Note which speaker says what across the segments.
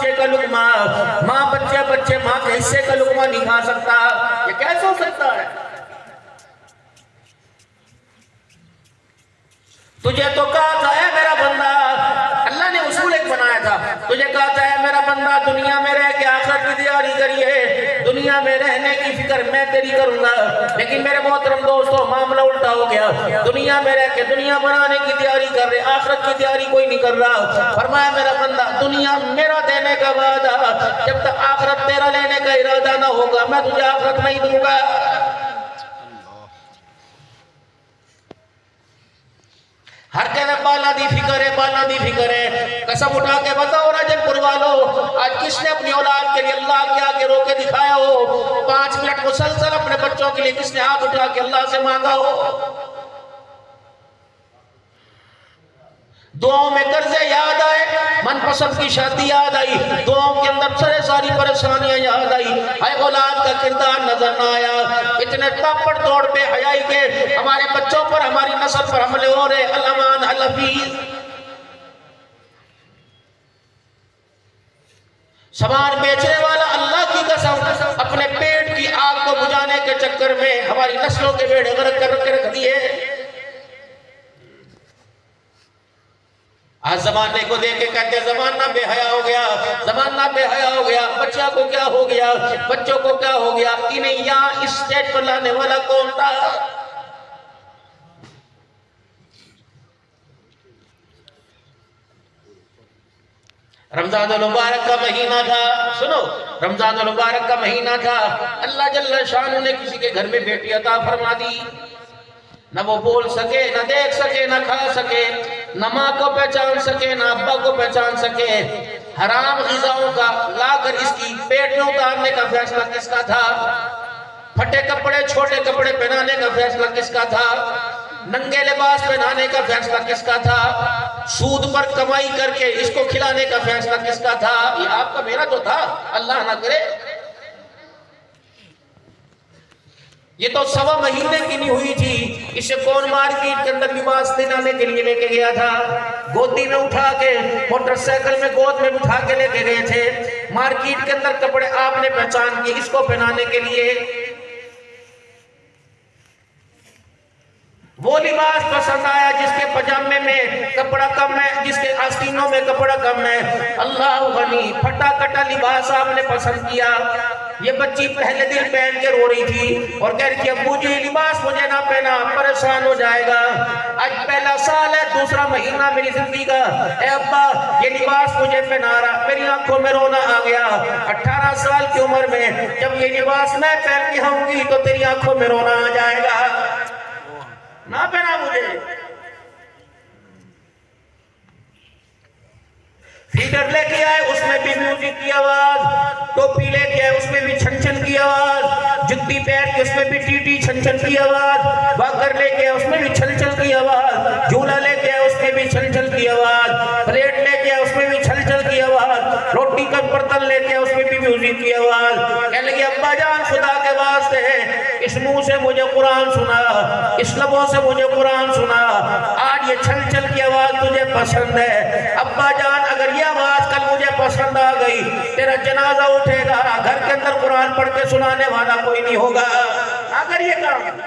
Speaker 1: بچے کا لقمہ، ماں بچے ماں کے حصے کا لقمہ نہیں کھا سکتا. یہ کیسے ہو سکتا ہے؟ تجھے تو کہا تھا اے میرا بندہ، اللہ نے اصول ایک بنایا تھا، تجھے کہا تھا اے میرا بندہ دنیا میں رہ کے آخرت کی تیاری کریے، دنیا میں رہنے کی فکر میں تیری کروں گا. لیکن میرے محترم دوستو معاملہ الٹا ہو گیا. دنیا میں رہ کے دنیا بنانے کی تیاری کر رہے، آخرت کی تیاری کوئی نہیں کر رہا. فرمایا میرا بندہ دنیا میرا دینے کا وعدہ، جب تک آخرت تیرا لینے کا ارادہ نہ ہوگا میں تجھے آخرت نہیں دوں گا. ہر کہنے بالا دی فکر ہے. قسم اٹھا کے بتاؤ راجن پور والو، آج کس نے اپنی اولاد کے لیے اللہ کے آگے رو کے دکھایا ہو؟ 5 منٹ مسلسل اپنے بچوں کے لیے کس نے ہاتھ اٹھا کے اللہ سے مانگا ہو؟ دعاؤں میں قرضے یاد آئے، من پسند کی شادی یاد آئی، دعاؤں کے اندر ساری پریشانیاں یاد آئی، اے اولاد کا کردار نظر نہ آیا. اتنے تاپڑ توڑ بے حیائی کے ہمارے بچوں پر ہماری نسل پر حملے ہو رہے. الامان الحفیظ سامان بیچنے والا اللہ کی قسم اپنے پیٹ کی آگ کو بجھانے کے چکر میں ہماری نسلوں کے بیڑے غرق کر کے رکھ دیے. آج زمانے کو دیکھ کے کہتے ہیں زمانہ بے حیا ہو گیا، زمانہ بے حیا ہو گیا. بچہ کو کیا ہو گیا، بچوں کو کیا ہو گیا؟ انہیں یہاں اس سٹیج پر لانے والا کون تھا؟ رمضان المبارک کا مہینہ تھا. سنو، رمضان المبارک کا مہینہ تھا. اللہ جل شانہ نے کسی کے گھر میں بیٹی عطا فرما دی. نہ وہ بول سکے، نہ دیکھ سکے، نہ کھا سکے، نہ ماں کو پہچان سکے، نہ ابا کو پہچان سکے. حرام غذاؤں کا لا کر اس کی پیٹ میں اتارنے کا فیصلہ کس کا تھا؟ پھٹے کپڑے چھوٹے کپڑے پہنانے کا فیصلہ کس کا تھا؟ ننگے لباس پہنانے کا فیصلہ کس کا تھا؟ سود پر کمائی کر کے اس کو کھلانے کا فیصلہ کس کا تھا؟ یہ آپ کا میرا تو تھا، اللہ نہ کرے. یہ تو 1.25 مہینے کی نہیں ہوئی تھی. اسے کون مارکیٹ کے اندر لباس دلانے کے لیے لے کے گیا تھا؟ گودی میں اٹھا کے، موٹر سائیکل میں گود میں اٹھا کے لے کے گئے تھے. مارکیٹ کے اندر کپڑے آپ نے پہچان کی اس کو پہنانے کے لیے. وہ لباس پسند آیا جس کے پجامے میں کپڑا کم ہے، جس کے آستینوں میں کپڑا کم ہے. اللہ غنی پھٹا کٹا لباس آپ نے پسند کیا. یہ بچی پہلے دن پہن کے رو رہی تھی اور کہہ رہی تھی ابو جی لباس مجھے نہ پہنا، پریشان ہو جائے گا. آج پہلا سال ہے، دوسرا مہینہ میری زندگی کا. اے ابا یہ لباس مجھے پہنا رہا، میری آنکھوں میں رونا آ گیا. 18 سال کی عمر میں جب یہ لباس میں پہن کے آؤں گی تو تیری آنکھوں میں رونا آ جائے گا. نہ پہنا مجھے. فیڈر لے کے آئے اس میں بھی میوزک کی آواز، ٹوپی لے کے آئے اس میں بھی چھن چھن کی آواز، جتی پہن کے اس میں بھی ٹی ٹی چھن چھن کی آواز، واکر لے کے آئے اس میں بھی چھن چھن کی آواز، جھولا لے کے آئے اس میں بھی چھن چھن کی آواز، پلیٹ لے کے آئے اس میں بھی چھن چھن کی آواز، روٹی کا برتن لے کے آئے اس میں بھی میوزک کی آواز. کہنے لگے ابا جان خدا کے واسطے اس منہ سے مجھے قرآن سنا، اس لبوں سے مجھے قرآن سنا. آج یہ چھن چھن کی آواز تجھے پسند ہے. ابا جان اگر یہ آواز کل مجھے پسند آ گئی، تیرا جنازہ اٹھے گا، گھر کے اندر قرآن پڑھ کے سنانے والا کوئی نہیں ہوگا. اگر یہ کام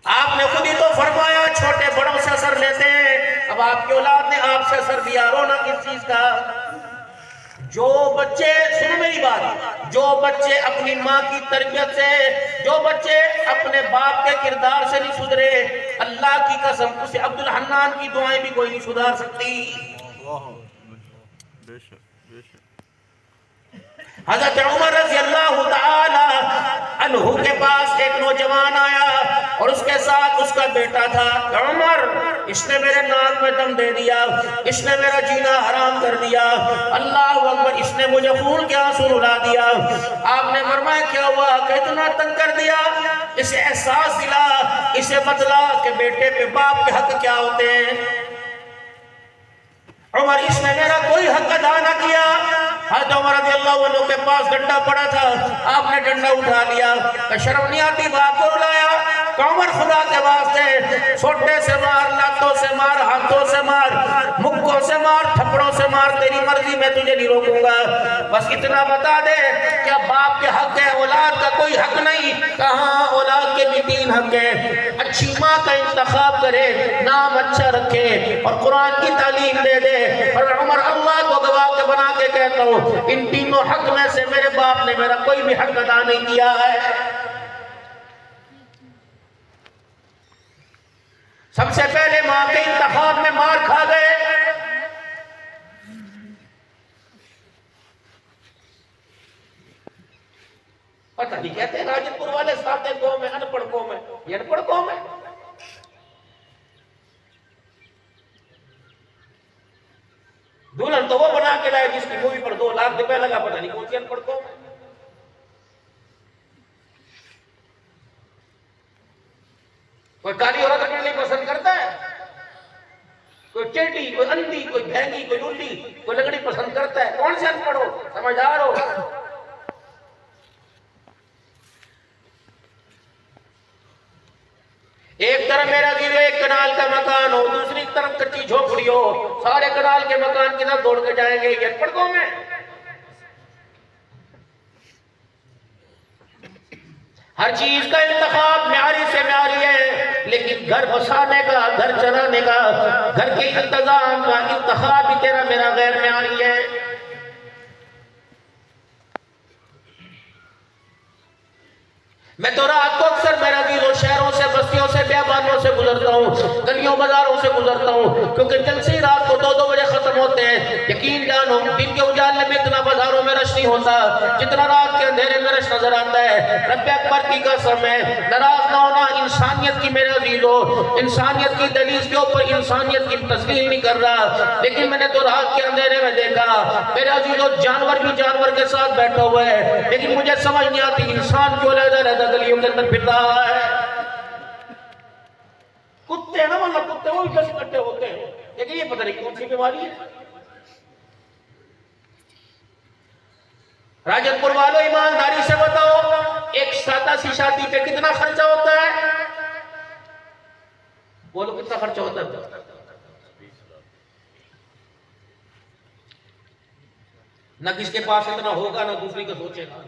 Speaker 1: آپ نے خود ہی تو فرمایا چھوٹے بڑوں سے اثر لیتے ہیں. اب آپ کی اولاد نے آپ سے اثر دیا، رونا کس چیز کا؟ جو بچے، سنو میری بات، جو بچے اپنی ماں کی تربیت سے، جو بچے اپنے باپ کے کردار سے نہیں سدھرے، اللہ کی قسم اسے عبدالحنان کی دعائیں بھی کوئی نہیں سدھار سکتی. حضرت عمر رضی اللہ تعالی عنہ کے پاس ایک نوجوان آیا اور اس کے ساتھ اس کا بیٹا تھا. عمر اس نے میرے ناک میں دم دے دیا، اس نے میرا جینا حرام کر دیا، اللہ اکبر اس نے مجھے خون کے آنسو رلا دیا. آپ نے فرمایا کیا ہوا کہ اتنا تنگ کر دیا؟ اسے احساس دلا، اسے بتلا کہ بیٹے پہ باپ کے حق کیا ہوتے ہیں. عمر اس نے میرا کوئی حق ادا نہ کیا، حضرت عمر رضی اللہ عنہ کے پاس ڈنڈا پڑا تھا، آپ نے ڈنڈا اٹھا لیا کہ شرم نہیں آتی باپ کو بلایا کہ عمر خدا کے واسطے چھوٹے سے مار، لاتوں سے مار، ہاتھوں سے مار، مکوں سے مار، تھپڑوں سے مار، تیری مرضی میں تجھے نہیں روکوں گا، بس اتنا بتا دے کیا باپ کے حق ہے، اولاد کا کوئی حق نہیں؟ کہاں اولاد کے بھی 3 حق ہیں، اچھی ماں کا انتخاب کرے، نام اچھا رکھے اور قرآن کی تعلیم دے دے، اور عمر اللہ کو گواہ کے بنا کے کہتا ہوں ان تینوں حق میں سے میرے باپ نے میرا کوئی بھی حق ادا نہیں کیا ہے۔ سب سے پہلے ماں کے انتخاب میں مار کھا گئے، پتہ نہیں کہتے ہیں راجن پور والے ساتھ قوم ہے، انپڑھ قوم ہے، یہ انپڑھ قوم ہے۔ دلہن تو وہ بنا کے لائے جس کی مووی پر 2 لاکھ روپے لگا، پتہ نہیں کون سی انپڑھ قوم ہے۔ کوئی کالی عورت اپنے پسند کرتا ہے، کوئی ٹیڈی، کوئی اندھی، کوئی بھینگی، کوئی للی، کوئی لگڑی پسند کرتا ہے، کون سے انپڑھ ہو، سمجھدار ہو؟ ایک طرف میرا گیرو 1 کنال کا مکان ہو، دوسری طرف کچی جھوپڑی ہو، سارے کنال کے مکان کی طرف دوڑ کے جائیں گے، یہ انپڑھ قوم ہے۔ ہر چیز کا انتخاب معیاری سے معیاری ہے، لیکن گھر بسانے کا، گھر چلانے کا، گھر کے انتظام کا انتخاب بھی تیرا میرا غیر معیاری ہے۔ میں تو رات کو اکثر میرا گیلو شہروں سے، بستیوں سے، بیابانوں سے گزرتا ہوں، گلیوں بازاروں سے گزرتا ہوں، کیونکہ جلسے رات کو 2 بجے ختم ہوتے ہیں۔ یقین جانو دن کے اجالے میں اتنا بازاروں میں رش نہیں ہوتا جتنا رات کے اندھیرے میں رش نظر آتا ہے۔ رب اکبر کی قسم ہے، ناراض نہ ہونا، انسانیت کی میرا گیلو، انسانیت کی دلیل کے اوپر انسانیت کی تسلیم نہیں کر رہا، لیکن میں نے تو رات کے اندھیرے میں دیکھا میرا گیلو جانور بھی جانور کے ساتھ بیٹھا ہوا ہے، لیکن مجھے سمجھ نہیں آتی انسان کیوں لہدا رہتا گلیوں کے اندر پھر رہا ہے۔ کتے ہیں نا، مطلب کتے وہ بھی کس کٹے ہوتے ہیں، لیکن یہ پتہ نہیں کون سی بیماری ہے۔ راجن پور والوں ایمانداری سے بتاؤ ایک سادہ سی شادی پہ کتنا خرچہ ہوتا ہے؟ بولو کتنا خرچہ ہوتا ہے؟ نہ کس کے پاس اتنا ہوگا نہ دوسری کا سوچے گا۔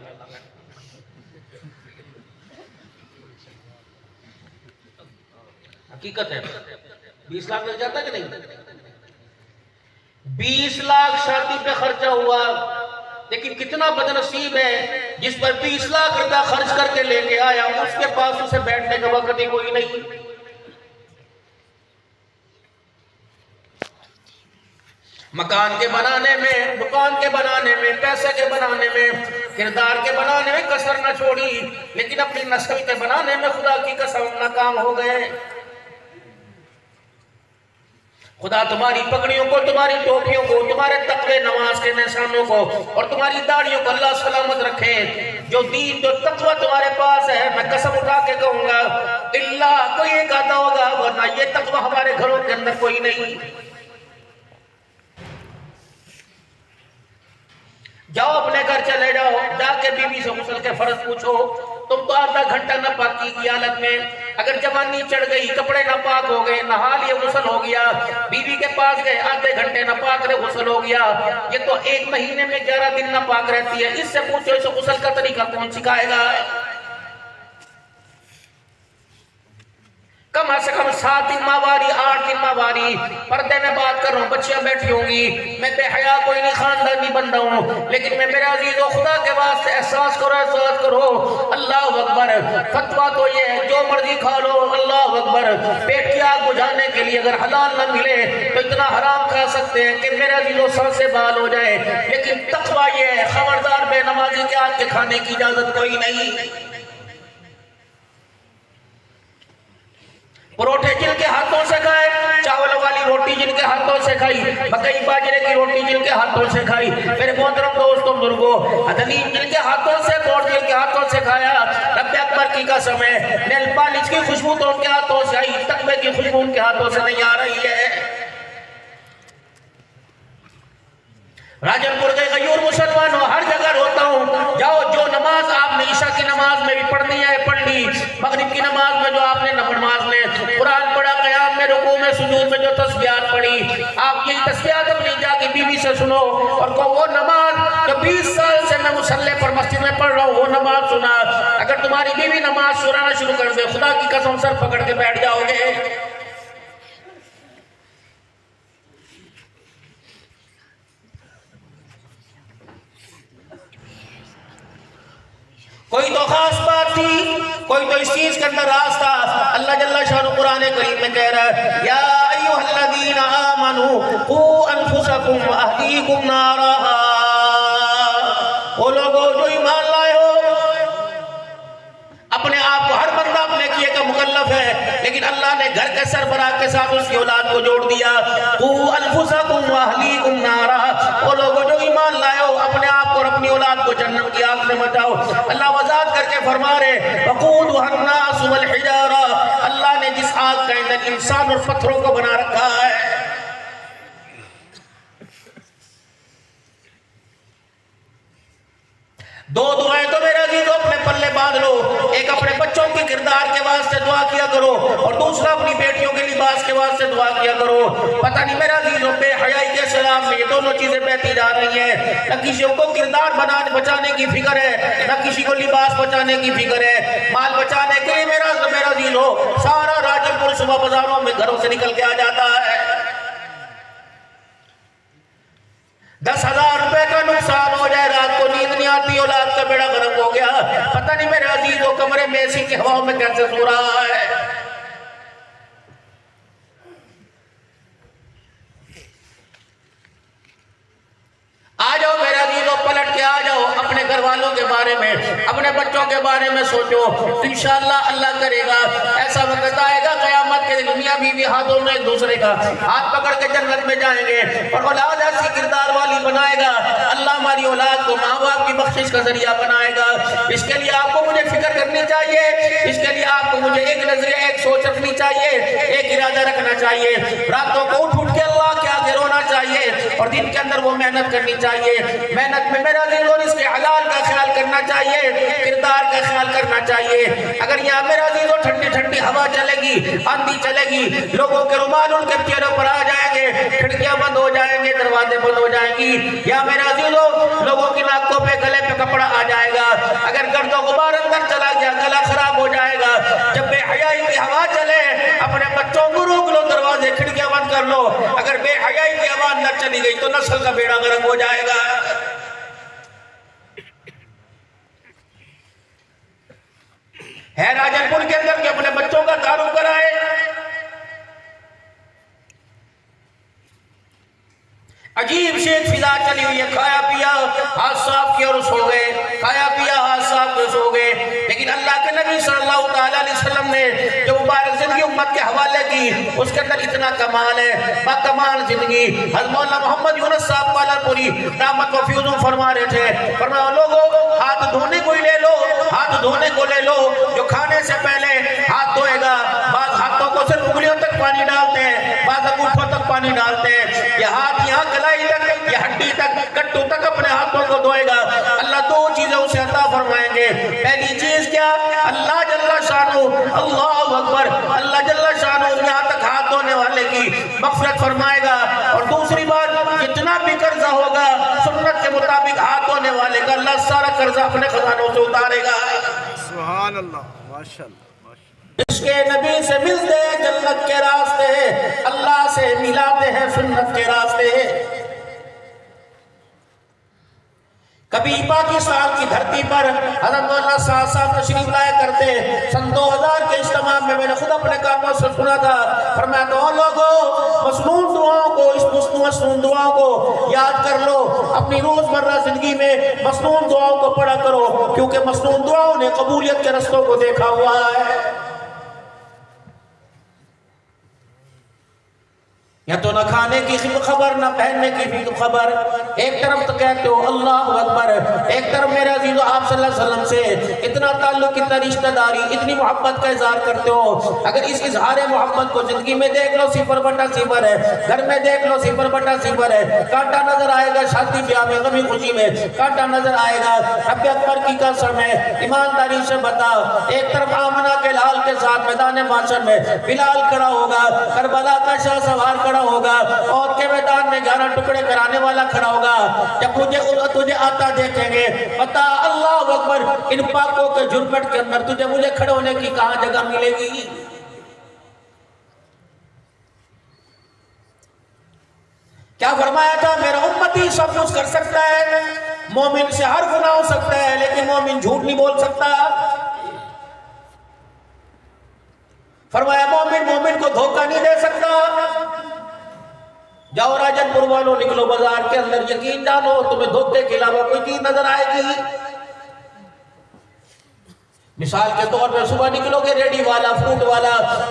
Speaker 1: حقیقت ہے 20 لاکھ لگ جاتا ہے کہ نہیں؟ 20 لاکھ شادی پہ خرچہ ہوا، لیکن کتنا بدنصیب ہے جس پر 20 لاکھ روپیہ خرچ کر کے لے کے آیا، اس کے پاس اسے بیٹھنے کا وقت ہی کوئی نہیں۔ مکان کے بنانے میں، دکان کے بنانے میں، پیسے کے بنانے میں، کردار کے بنانے میں کسر نہ چھوڑی، لیکن اپنی نسل کے بنانے میں خدا کی قسم ناکام ہو گئے۔ خدا تمہاری پگڑیوں کو، تمہاری ٹوپیوں کو، تمہارے تقوی نماز کے نشانوں کو اور تمہاری داڑھیوں کو اللہ سلامت رکھے۔ جو دین، جو تقوی تمہارے پاس ہے، میں قسم اٹھا کے کہوں گا اللہ کوئی ایک آتا ہوگا، ورنہ یہ تقوی ہمارے گھروں کے اندر کوئی نہیں۔ جاؤ اپنے گھر چلے جاؤ، جا کے بیوی سے غسل کے فرض پوچھو۔ تم تو آدھا گھنٹہ ناپاکی کی حالت میں، اگر جوانی چڑھ گئی، کپڑے ناپاک ہو گئے، نہا لیے، غسل ہو گیا، بیوی کے پاس گئے، آدھے گھنٹے ناپاک رہے، غسل ہو گیا، یہ تو 1 مہینے میں 11 دن ناپاک رہتی ہے۔ اس سے پوچھو اسے غسل کا طریقہ کون سکھائے گا؟ کم از کم 7 دن ماواری، 8 دن ماواری، پردے میں بات کر رہا ہوں، بچیاں بیٹھی ہوں گی، میں بے حیا کوئی نہیں، خاندانی بندہ ہوں، لیکن میں میرے عزیزو خدا کے واسطے احساس کرو اللہ اکبر۔ فتویٰ تو یہ ہے جو مرضی کھا لو، اللہ اکبر، پیٹ کی آگ بجھانے کے لیے اگر حلال نہ ملے تو اتنا حرام کھا سکتے ہیں کہ میرے عزیزو سر سے بال ہو جائے، لیکن تقویٰ یہ ہے خبردار بے نمازی کے ہاتھ کے کھانے کی اجازت کوئی نہیں۔ پروٹھے جن کے ہاتھوں سے کھائے، چاول والی روٹی جن کے ہاتھوں سے کھائی، مکئی باجرے کی روٹی جن کے ہاتھوں سے کھائی، میرے محترم دوستوں بزرگوں، حدنیم جن کے ہاتھوں سے، گوڑ جن کے ہاتھوں سے کھایا، رب اکبر کی قسم ہے، نیل پالش کی خوشبو تو ان کے ہاتھوں سے آئی، تقوی کی خوشبو ان کے ہاتھوں سے نہیں آ رہی ہے۔ راجن پور کے غیور مسلمانوں ہر جگہ روتا ہوں، جاؤ جو نماز آپ نے عشاء کی نماز میں بھی پڑھنی ہے پڑھ لی، مغرب کی نماز میں جو آپ نے نماز میں قرآن پڑھا، قیام میں رکوع میں سجود میں جو تسبیحات پڑھی، آپ یہی تسبیحات اپنی جا کے بیوی سے سنو اور کہو وہ نماز جو 20 سال سے میں مصلی پر مسجد میں پڑھ رہا ہوں وہ نماز سنا۔ اگر تمہاری بیوی نماز سنانا شروع کر دے، خدا کی قسم سر پکڑ کے بیٹھ جاؤ گے۔ کوئی تو خاص بات تھی، کوئی تو اس چیز کے اندر راز تھا۔ اللہ جل شانہ قرآن کریم میں کہہ رہا ہے یا ایھا الذین آمنوا قوا انفسکم واہلیکم نارا، وہ لوگوں جو ایمان لائے ہو، اپنے آپ کو ہر بندہ اپنے کیے کا مکلف ہے، لیکن اللہ نے گھر کے سربراہ کے ساتھ اس کی اولاد کو جوڑ دیا۔ قوا انفسکم واہلیکم نارا، وہ لوگوں جو ایمان لائے ہو، اپنے آپ کو اور اپنی اولاد کو جہنم کی آگ سے بچاؤ۔ اللہ وضاحت کر کے فرما رہے وقودھا الناس والحجارہ، اللہ نے جس آگ کا ایندھن انسان اور پتھروں کو بنا رکھا ہے۔ دو دعائیں تو میرے عزیزوں اپنے پلے باندھ لو، ایک اپنے بچوں کے کردار کے واسطے دعا کیا کرو اور دوسرا اپنی بیٹیوں کے لباس کے واسطے دعا کیا کرو۔ پتہ نہیں میرے عزیزوں بے حیائی کے سلام میں یہ دونوں چیزیں بہتی جا رہی ہیں، نہ کسی کو کردار بچانے کی فکر ہے، نہ کسی کو لباس بچانے کی فکر ہے، مال بچانے کے لیے میرا عزیزوں سارا راجن پور صبح بازاروں میں گھروں سے نکل کے آ جاتا ہے۔ 10,000 روپے کا نقصان ہو جائے، رات کو نیند نہیں آتی، اولاد کا بیڑا غرق ہو گیا، پتہ نہیں میرے عزیز وہ کمرے میں اسی کی ہواؤں میں کیسے سو رہا ہے۔ آ جاؤ میرے عزیزوں، پلٹ کے آ جاؤ، اپنے گھر والوں کے بارے میں، اپنے بچوں کے بارے میں سوچو، انشاءاللہ اللہ کرے گا ایسا وقت آئے گا قیامت کے دن میاں بیوی ہاتھوں میں ایک دوسرے کا ہاتھ پکڑ کے جنت میں جائیں گے، اور اولاد ایسی کردار والی بنائے گا، اللہ ہماری اولاد کو ماں باپ کی بخشش کا ذریعہ بنائے گا۔ اس کے لیے آپ کو مجھے فکر کرنی چاہیے، اس کے لیے آپ کو مجھے ایک نظریہ ایک سوچ رکھنی چاہیے، ایک ارادہ رکھنا چاہیے، راتوں کو اٹھ کے اللہ کے آگے رونا چاہیے اور دن کے اندر وہ محنت کرنی چاہیے، محنت میں میرا دل اور اس کے حلال کا خیال کرنا چاہیے، کردار کا خیال کرنا چاہیے۔ اگر یہاں میرا دل اور ٹھنڈی ٹھنڈی ہوا چلے گی، آندھی چلے گی، لوگوں کے رومال ان کے چہروں پر آ جائیں گے، کھڑکیاں بند ہو جائیں گے، دروازے بند ہو جائیں گی، یا میرا دل لوگوں کی ناکوں پہ گلے پہ کپڑا آ جائے گا، اگر گرد و غبار اندر چلا گیا گلا خراب ہو جائے گا۔ جب بے حیائی کی ہوا چلے اپنے بچوں کو روک لو، دروازے کھڑکیاں بند کر لو، اگر بے حیائی کی ہوا اندر چلی گئی تو نسل کا بیڑا غرق ہو جائے گا۔ ہے راجن پور کے اندر کہ اپنے بچوں کا تعارف کرائے، عجیب سی ایک فضا چلی ہوئی ہے، کھایا پیا ہاتھ صاف کیا اور سو گئے، کھایا پیا ہاتھ صاف کیا سو گئے، لیکن اللہ کے نبی صلی اللہ تعالیٰ علیہ وسلم نے جو مبارک زندگی امت کے حوالے کی اس کے اندر اتنا کمال ہے، با کمال زندگی۔ حضرت مولانا محمد یونس صاحب پالرپوری رحمت و فیض فرما رہے تھے، فرمایا لوگوں ہاتھ دھونے کو ہی لے لو، ہاتھ دھونے کو لے لو، جو کھانے سے پہلے ہاتھ دھوئے گا، بعض ہاتھوں کو صرف انگلیوں تک پانی ڈالتے ہیں، بعض انگوٹھوں تک پانی ڈالتے ہیں، یہ ہاتھ یہاں کلائی تک، یہ ہڈی تک، کٹو تک اپنے ہاتھوں کو دھوئے گا، اللہ دو چیزیں اسے عطا فرمائیں گے۔ پہلی چیز کیا؟ اللہ جل شانہ، اللہ اکبر، اللہ جل شانہ یہاں تک ہاتھ دھونے والے کی مغفرت فرمائے گا، اور دوسری بات جتنا بھی قرضہ ہوگا سنت کے مطابق ہاتھ دھونے والے کا اللہ سارا قرضہ اپنے خزانوں سے اتارے گا۔
Speaker 2: سبحان اللہ، ماشاءاللہ۔
Speaker 1: اس کے نبی سے ملتے ہیں جنت کے راستے، اللہ سے ملاتے ہیں سنت کے راستے۔ کبھی پاکستان کی دھرتی پر حضرت مولانا صاحب تشریف لایا کرتے، سن 2000 کے اجتماع میں میں نے خود اپنے کانوں سے سنا تھا، فرمایا تو لوگوں مسنون دعاؤں کو، اس مسنون دعاؤں کو یاد کر لو، اپنی روزمرہ زندگی میں مسنون دعاؤں کو پڑھا کرو، کیونکہ مسنون دعاؤں نے قبولیت کے رستوں کو دیکھا ہوا ہے۔ یا تو نہ کھانے کی خبر نہ پہننے کی خبر. ایک طرف تو کہتے ہو اللہ اکبر, ایک طرف میرے عزیزو آپ صلی اللہ علیہ وسلم سے اتنا تعلق, اتنا رشتہ داری, اتنی محبت کا اظہار کرتے ہو. اگر اس اظہار محبت کو زندگی میں دیکھ لو 0/0 ہے, گھر میں دیکھ لو 0/0 ہے. کانٹا نظر آئے گا شادی بیاہ میں, غمی خوشی میں کانٹا نظر آئے گا. رب اکبر کی قسم ہے, ایمانداری سے بتا, ایک طرف آمنہ کے لال کے ساتھ میدان محشر میں بلال کھڑا ہوگا, کربلا کا شاہ سوار کھڑا ہوگا, اور کے میدان میں 11 ٹکڑے کرانے والا کھڑا ہوگا. جب تجھے آتا دیکھیں گے پتا اللہ اکبر ان پاکوں کے جھرمٹ کے اندر تجھے مجھے کھڑے ہونے کی کہاں جگہ ملے گی. کیا فرمایا تھا, میرا امتی سب کچھ کر سکتا ہے, مومن سے ہر گناہ ہو سکتا ہے, لیکن مومن جھوٹ نہیں بول سکتا. فرمایا مومن کو دھوکہ نہیں دے سکتا. جاؤ راجن پور والوں, نکلو بازار کے اندر, یقین جانو تمہیں دھوکے کے علاوہ کوئی چیز نظر آئے گی. مثال کے طور پر صبح نکلو گے, ریڈی والا, فروٹ والا,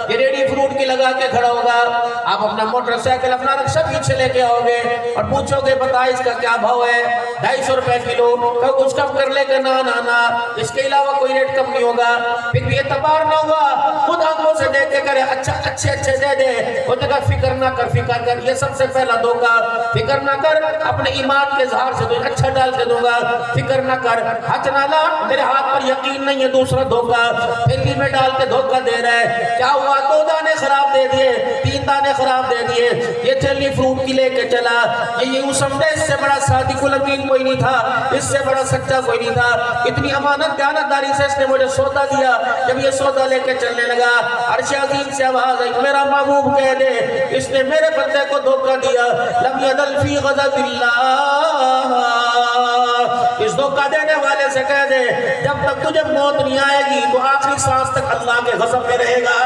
Speaker 1: یہ ریڈی فروٹ کی لگا کے کھڑا ہوگا. آپ اپنا موٹر سائیکل, اپنا رکشہ پیچھے لے کے آؤ گے اور پوچھو گے بتا اس کا کیا بھاؤ ہے, 250 روپے کلو. کہ کچھ کم کر لے گا, نہ اس کے علاوہ کوئی ریٹ کم نہیں ہوگا. پھر بھی اعتبار نہ ہوگا, خود آنکھوں سے دیکھ کے کرے اچھے دے دے. وہ جگہ فکر نہ کر, یہ سب سے پہلا دھوکا. فکر نہ کر, اپنے ایمان کے اظہار سے تجھے اچھا ڈال کے دوں گا. فکر نہ کر, ہاتھ نہ لا, میرے ہاتھ پر یقین نہیں ہے, دوسرا دھوکا, پھر بھی میں ڈال کے دھوکا دے رہا ہے. کیا ہوا, 2 دانے خراب دے دیے, 3 دانے خراب دے دیے. یہ چلی فروٹ کی لے کے چلا. یہ یوں سمجھے اس سے بڑا صادق الامین کوئی نہیں تھا, اس سے بڑا سچا کوئی نہیں تھا. اتنی امانت دیانتداری سے اس نے مجھے سودا دیا. جب یہ سودا لے کے چلنے لگا, عرش عظیم سے آواز آئی, میرا محبوب کہہ دے اس نے میرے بندے کو دھوکا دیا. لم یدل فی غضب اللہ, اس دھوکا دینے والے سے کہہ دے جب تک تجھے موت نہیں آئے گی تو آخری سانس تک اللہ کے غضب میں رہے گا.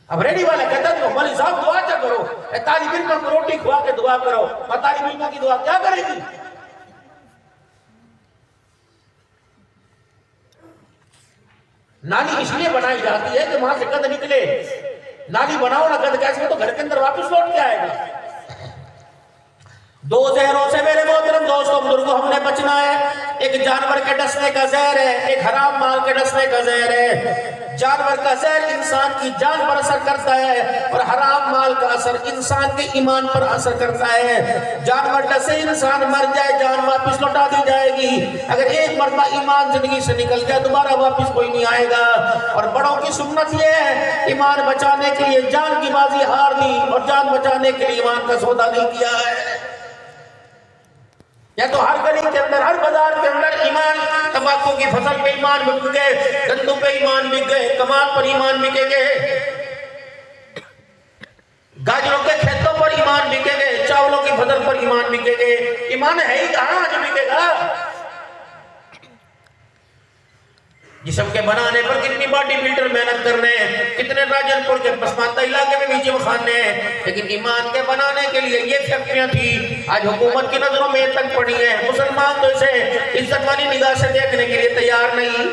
Speaker 1: اب ریڈی والے کہتا ہے مولی صاحب دعا کیا کرو, طالب علم کو روٹی کھوا کے دعا کرو. اور طالب علم کی دعا کیا کرے گی؟ نالی اس لیے بنائی جاتی ہے کہ وہاں سے گند نکلے. نالی بناؤ نہ گند کیسے, تو گھر کے اندر واپس لوٹ کے آئے گا. 2 زہروں سے میرے محترم دوستوں بزرگوں ہم نے بچنا ہے. ایک جانور کے ڈسنے کا زہر ہے, ایک حرام مال کے ڈسنے کا زہر ہے. جانور کا زہر انسان کی جان پر اثر کرتا ہے, اور حرام مال کا اثر انسان کے ایمان پر اثر کرتا ہے. جانور ڈسے انسان مر جائے, جان واپس لوٹا دی جائے گی. اگر ایک مرتبہ ایمان زندگی سے نکل جائے دوبارہ واپس کوئی نہیں آئے گا. اور بڑوں کی سنت یہ ہے, ایمان بچانے کے لیے جان کی بازی ہار دی, اور جان بچانے کے لیے ایمان کا سودا نہیں کیا ہے. یا تو ہر گلی کے اندر, ہر بازار کے اندر ایمان, تمباکو کی فصل پہ ایمان بک گئے, گندم پہ ایمان بک گئے, کمال پر ایمان بکے گئے, گاجروں کے کھیتوں پر ایمان بکے گئے, چاولوں کی فصل پر ایمان بکے گئے. ایمان ہے ہی کہاں جو بکے گا؟ جسم کے بنانے پر کتنی باڈی بلڈر محنت کرنے ہیں, کتنے راجن پور کے پسماندہ علاقے میں بھی جم خانے ہیں, لیکن ایمان کے بنانے کے لیے یہ فیکٹریاں تھی. آج حکومت کی نظروں میں تک پڑی ہیں. مسلمان تو اسے عزت والی نگاہ سے دیکھنے کے لیے تیار نہیں.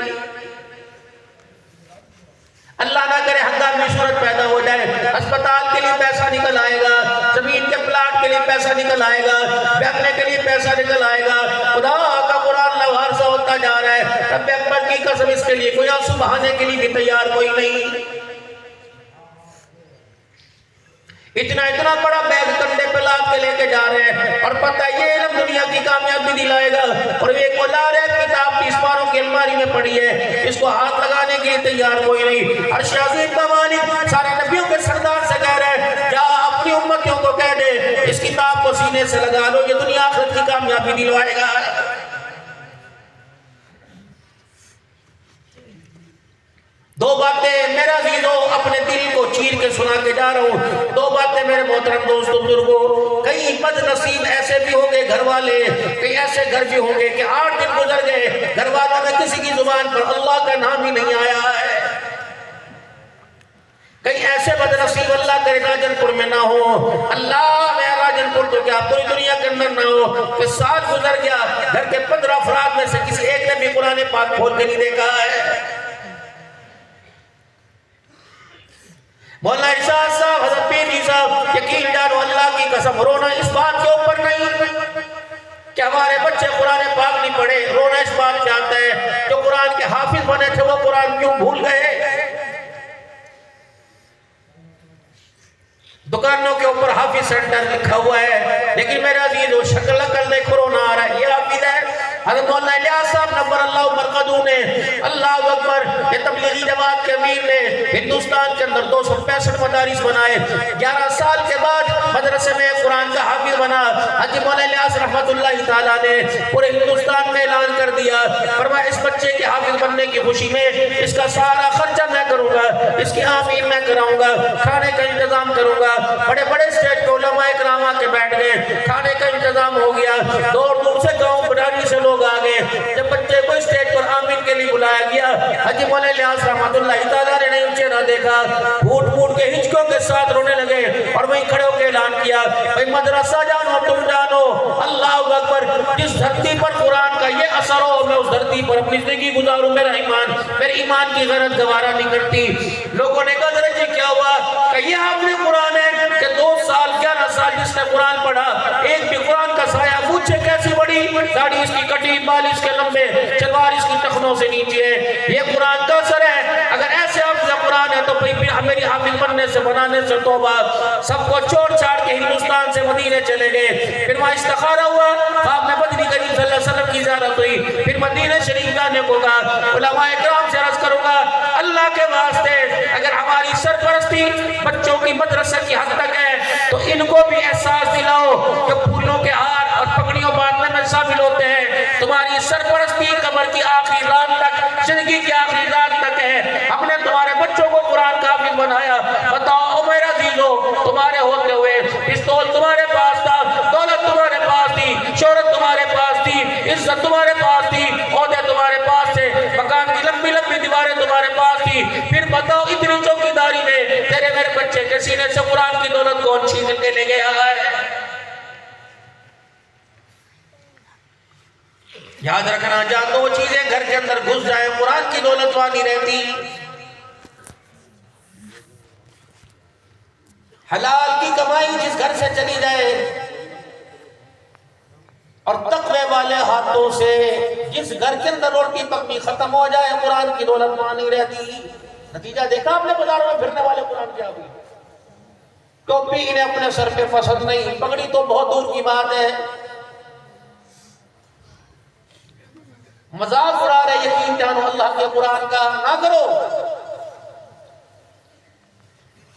Speaker 1: اللہ نہ کرے ہنگامی صورت پیدا ہو جائے, اسپتال کے لیے پیسہ نکل آئے گا, زمین کے پلاٹ کے لیے پیسہ نکل آئے گا, بیٹھنے کے لیے پیسہ نکل آئے گا. خدا کا قرآن لوہار سا ہوتا جا رہا ہے. رب اکبر کی قسم اس کے لیے کوئی آنسو بہانے کے لیے بھی تیار کوئی نہیں. اتنا بڑا بیگ کندھے پہ لاد کے لے کے جا رہے ہیں, اور پتہ یہ علم دنیا کی کامیابی دلائے گا. اور ایک کو لا رہے کتاب 30 پاروں کی الماری میں پڑی ہے, اس کو ہاتھ لگانے کے لیے تیار کوئی نہیں. عرش عظیم کا مالک سارے نبیوں کے سردار سے کہہ رہے ہیں, جا اپنی امتیوں کو کہہ دے اس کتاب کو سینے سے لگا لو, یہ دنیا آخرت کی کامیابی دلوائے گا. دو باتیں میرا عزیزو اپنے دل کو چیر کے سنا کے جا رہا ہوں. 2 باتیں میرے محترم دوستوں بزرگوں. کئی بد نصیب ایسے بھی ہوں گے گھر والے, کئی ایسے گھر بھی ہوں گے کہ 8 دن گزر گئے, گھر والوں میں کسی کی زبان پر اللہ کا نام ہی نہیں آیا ہے. کئی ایسے بد نصیب اللہ کرے راجن پور میں نہ ہو. اللہ میں راجن پور تو کیا پوری دنیا کے اندر نہ ہو کہ سال گزر گیا, گھر کے 15 افراد میں سے کسی ایک نے بھی قرآن پاک کھول کے نہیں دیکھا ہے. مولانا ارشاد صاحب، حضرت پیر صاحب، یقین جانو اللہ کی قسم رونا اس بات کے اوپر نہیں کہ ہمارے بچے قرآن پاک نہیں پڑھے، رونا اس بات سے آتا ہے جو قرآن کے حافظ بنے تھے وہ قرآن کیوں بھول گئے؟ دکانوں کے اوپر حافظ سینٹر لکھا ہوا ہے، لیکن میرے عزیزو شکل عقل دیکھو رونا آ رہا ہے، یہ حافظ ہے۔ حضرت مولانا الیاس صاحب نبر اللہ مرقدو نے، اللہ اکبر، یہ تبلیغی جماعت کے امیر نے ہندوستان کے اندر 265 مدارس بنائے، 11 سال کے بعد مدرسے میں قرآن کا حافظ بنا۔ حضرت مولانا الیاس رحمت اللہ تعالیٰ نے پورے ہندوستان میں اعلان کر دیا، فرمایا اس بچے کے حافظ بننے کی خوشی میں اس کا سارا خرچہ میں کروں گا، اس کی آمین میں کراؤں گا، کھانے کا انتظام کروں گا۔ بڑے بڑے اسٹیج پہ علماء اکرام آ کے بیٹھ گئے، کھانے کا انتظام ہو گیا، دور دور سے گاؤں بڑھانی سے لوگ آگئے۔ جب بچے کو اسٹیج پر آمین کے لیے بلایا گیا، حجی مولانا الیاس رحمت اللہ تعالیٰ نے نہیں چہرہ دیکھا، پھوٹ پھوٹ کے ہچکوں کے ساتھ رونے لگے اور وہیں کھڑے ہو کے اعلان کیا، بھئی مدرسہ جانو تم جانو، اللہ اکبر، جس دھرتی پر قرآن کا یہ اثر ہو میں اس دھرتی پر اپنی زندگی گزاروں، میرے ایمان کی غیرت گوارا نہیں کرتی۔ لوگوں نے کہا درے جی کیا ہوا؟ کہ یہ آپ نے قرآن ہے کہ 2 سال 11 سال جس نے قرآن پڑھا، ایک بھی قرآن کا سایہ مجھے کیسی بڑی، داڑھی اس کی کٹی، بال اس کے لمبے، شلوار اس کی ٹخنوں سے نیچے ہے، یہ قرآن کا اثر ہے۔ اگر ایسے حافظ قرآن ہے تو پھر میری حافظ بننے سے بنانے سے توبہ۔ سب کو چھوڑ چھاڑ کے ہندوستان سے مدینے چلے گئے، پھر وہاں استخارہ ہوا، خواب میں بدنی کریم صلی اللہ علیہ وسلم کی زیارت ہوئی، پھر مدینہ شریف جانے کو کہا۔ علماء اکرام سے عرض کروں گا اللہ کے واسطے اگر ہماری سرپرستی بچوں کی مدرسہ کی حد تک ہے تو ان کو بھی احساس دلاؤ کہ پھولوں کے ہار اور پگڑیوں باندھنے میں شامل ہوتے ہیں۔ تمہاری سرپرستی قبر کی آخری رات تک، زندگی کی آخری رات تک ہے۔ ہم نے تمہارے بچوں کو قرآن کا حافظ بنایا۔ بتاؤ میرے عزیزو، تمہارے ہوتے ہوئے پستول تمہارے پاس تھا، دولت تمہارے پاس تھی، شہرت تمہارے پاس تھی، عزت تمہارے پاس تھی، عہدے تمہارے پاس تھے، مکان کی لمبی لمبی دیواریں تمہارے پاس تھی، پھر بتاؤ اتنی چوکیداری میں تیرے میرے بچے کے سینے سے قرآن کی دولت کون چھین کے لے گیا ہے؟ یاد رکھنا، جہاں 2 چیزیں گھر کے اندر گھس جائیں قرآن کی دولت وہاں نہیں رہتی۔ حلال کی کمائی جس گھر سے چلی جائے اور تقوی والے ہاتھوں سے جس گھر کے اندر روٹی پکنی ختم ہو جائے قرآن کی دولت وہاں نہیں رہتی۔ نتیجہ دیکھا آپ نے بازاروں میں پھرنے والے قرآن کیا ہوئی؟ ٹوپی انہیں اپنے سر پہ پسند نہیں، پگڑی تو بہت دور کی بات ہے، مذاق اڑا رہے۔ یقین جانو اللہ کے قرآن کا نہ کرو۔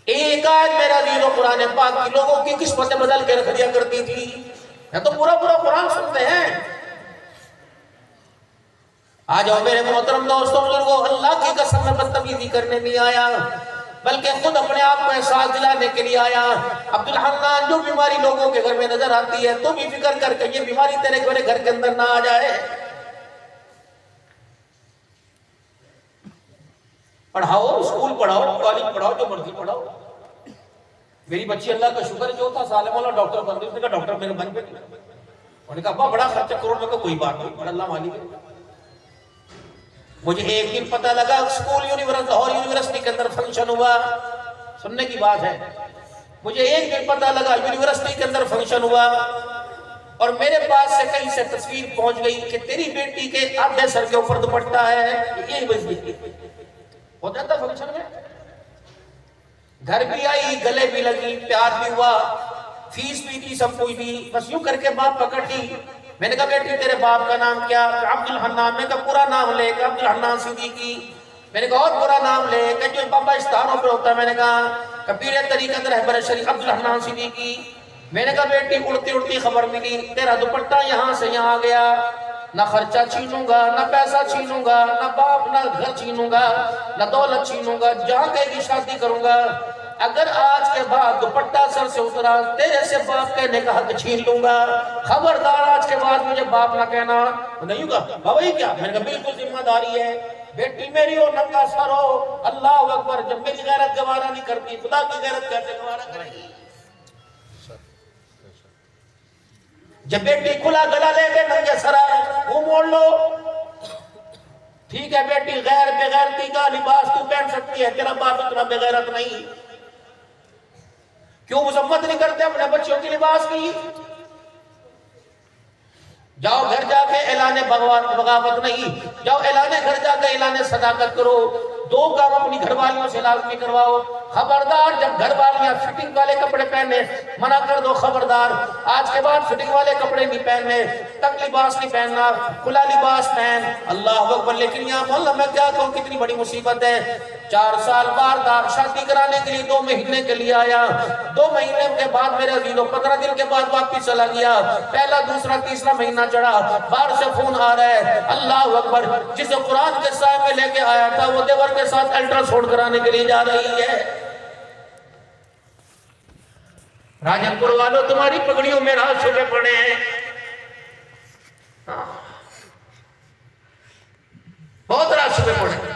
Speaker 1: ایک آیت میرا عزیز و قرآن پاک کی لوگوں کی قسمتیں بدل کے رکھ دیا کرتی تھی، یا تو پورا قرآن سنتے ہیں۔ آ جاؤ میرے محترم دوستوں بزرگوں، اللہ کی قسم میں بدتمیزی کرنے نہیں آیا بلکہ خود اپنے آپ کو احساس دلانے کے لیے آیا۔ عبدالحنان، جو بیماری لوگوں کے گھر میں نظر آتی ہے تو بھی فکر کر کے یہ بیماری تیرے میرے گھر کے اندر نہ آ جائے۔ پڑھاؤ، اسکول پڑھاؤ، کالج پڑھاؤ، جو مرضی پڑھاؤ۔ میری بچی اللہ کا شکر ہے جو تھا سالے مولا ڈاکٹر بن گئی، اس نے کہا ڈاکٹر میرے بن گئے، انہوں نے کہا ابا بڑا خرچہ کروڑ میں، کوئی بات نہیں، بڑا اللہ مالک ہے۔ مجھے ایک دن پتہ لگا اسکول لاہور یونیورسٹی کے اندر فنکشن ہوا، سننے کی بات ہے، مجھے ایک دن پتہ لگا یونیورسٹی کے اندر فنکشن ہوا اور میرے پاس سے کہیں سے تصویر پہنچ گئی کہ تیری بیٹی کے آدھے سر کے اوپر دوپٹہ ہے، یہ وجہ ہو جاتا فنکشن میں۔ گھر بھی آئی، گلے بھی لگی، پیار بھی ہوا، فیس بھی دی، سب کچھ دی، بس یوں کر کے باپ پکڑ لی۔ میں نے کہا بیٹی تیرے باپ کا نام کیا؟ عبدالحنان۔ میں نے کہا پورا نام لے، کہ عبدالحنان صدیقی۔ میں نے کہا اور پورا نام لے، کہ جو بابا استعاروں پر ہوتا ہے۔ میں نے کہا پیر طریقت رہبر شریف عبدالحنان صدیقی۔ میں نے کہا بیٹی اڑتی اڑتی خبر ملی تیرا دوپٹہ یہاں سے یہاں آ گیا، نہ خرچہ چھینوں گا، نہ پیسہ چھینوں گا، نہ باپ نہ گھر چھینوں گا، نہ دولت چھینوں گا، جہاں کہے گی شادی کروں گا۔ اگر آج کے بعد دوپٹہ سر سے اترا تیرے سے باپ کہنے کا حق چھین لوں گا، خبردار آج کے بعد مجھے باپ نہ کہنا۔ نہیں ہوگا بابا یہ کیا؟ میں نے کہا بالکل ذمہ داری ہے، بیٹی میری ہو ننگا سر ہو، اللہ اکبر، جب میری غیرت گوارا نہیں کرتی خدا کی غیرت کیسے گوارا کرے گی؟ جب بیٹی کھلا گلا لے کے ننگے سر آئے وہ موڑ لو، ٹھیک ہے بیٹی غیر بغیرتی کا لباس تو پہن سکتی ہے، تیرا باپ اتنا بغیرت نہیں۔ کیوں مذمت نہیں کرتے اپنے بچوں کے لباس کی؟ جاؤ گھر جا کے اعلان بغاوت نہیں، جاؤ گھر جا کے اعلان صداقت کرو، دو کام اپنی گھر والیوں سے لازمی کرواؤ۔ خبردار جب گھر والیاں فٹنگ والے کپڑے پہنے منع کر دو، خبردار آج کے بعد فٹنگ والے کپڑے نہیں پہننے، تنگ لباس نہیں پہننا، کھلا لباس پہن۔ اللہ اکبر۔ لیکن یہاں مولا میں کیا کہوں کتنی بڑی مصیبت ہے، 4 سال باردار شادی کرانے کے لیے 2 مہینے کے لیے آیا، 2 مہینے کے بعد میرے عزیزوں 15 دن کے بعد واپس چلا گیا، پہلا دوسرا تیسرا مہینہ چڑھا، باہر سے فون آ رہا ہے، اللہ اکبر، جسے قرآن کے سائے میں لے کے آیا تھا وہ دیور کے ساتھ الٹرا ساؤنڈ کرانے کے لیے جا رہی ہے۔ راجن پور والوں تمہاری پگڑیوں میں راز چھپے پڑے ہیں، بہت راز چھپے پڑے ہیں۔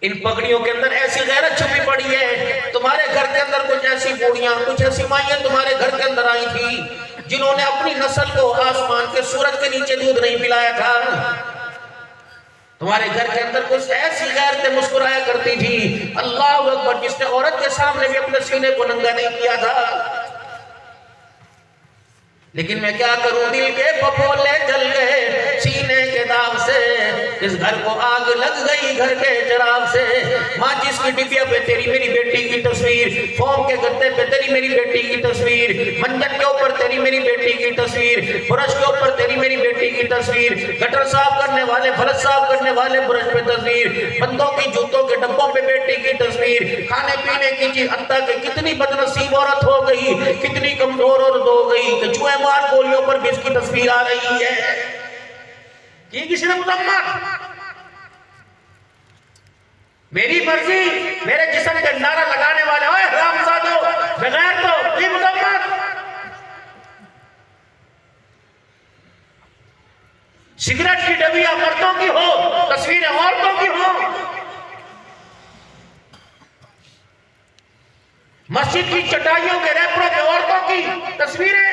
Speaker 1: ان پگڑیوں کے اندر ایسی غیرت چھپی پڑی ہے، تمہارے گھر کے اندر کچھ ایسی بوڑیاں، کچھ ایسی مائیں تمہارے گھر کے اندر آئی تھی جنہوں نے اپنی نسل کو آسمان کے سورج کے نیچے دودھ نہیں پلایا تھا۔ تمہارے گھر کے اندر کچھ ایسی غیرتیں مسکرایا کرتی تھی، اللہ اکبر، جس نے عورت کے سامنے بھی اپنے سینے کو ننگا نہیں کیا تھا۔ لیکن میں کیا کروں، دل کے پھپھولے جل گئے سینے کے داغ سے، اس گھر کو آگ لگ گئی گھر کے چراغ سے۔ ماچس کی ڈبیا پہ تیری میری بیٹی کی تصویر، فوم کے گدے پہ تیری میری بیٹی کی تصویر، منجن کے اوپر تیری میری بیٹی کی تصویر، برش کے اوپر تیری میری بیٹی کی تصویر، گٹر صاف کرنے والے فلش صاف کرنے والے برش پہ تصویر، بندوں کی جوتوں کے ڈبوں پہ بیٹی کی تصویر، کھانے پینے کی چیز، حتیٰ کہ کتنی بدنصیب عورت ہو گئی، کتنی کمزور عورت ہو گئی کہ چوہے مار گولیوں پر بھی اس کی تصویر آ رہی ہے۔ یہ کسی نے مذمت، میری مرضی میرے جسم کے نعرہ لگانے والے ہوئے حرامزادو بغیر تو یہ مذمت۔ سگریٹ کی ڈبیاں مردوں کی ہو، تصویریں عورتوں کی ہو، مسجد کی چٹائیوں کے ریپروں پہ عورتوں کی تصویریں،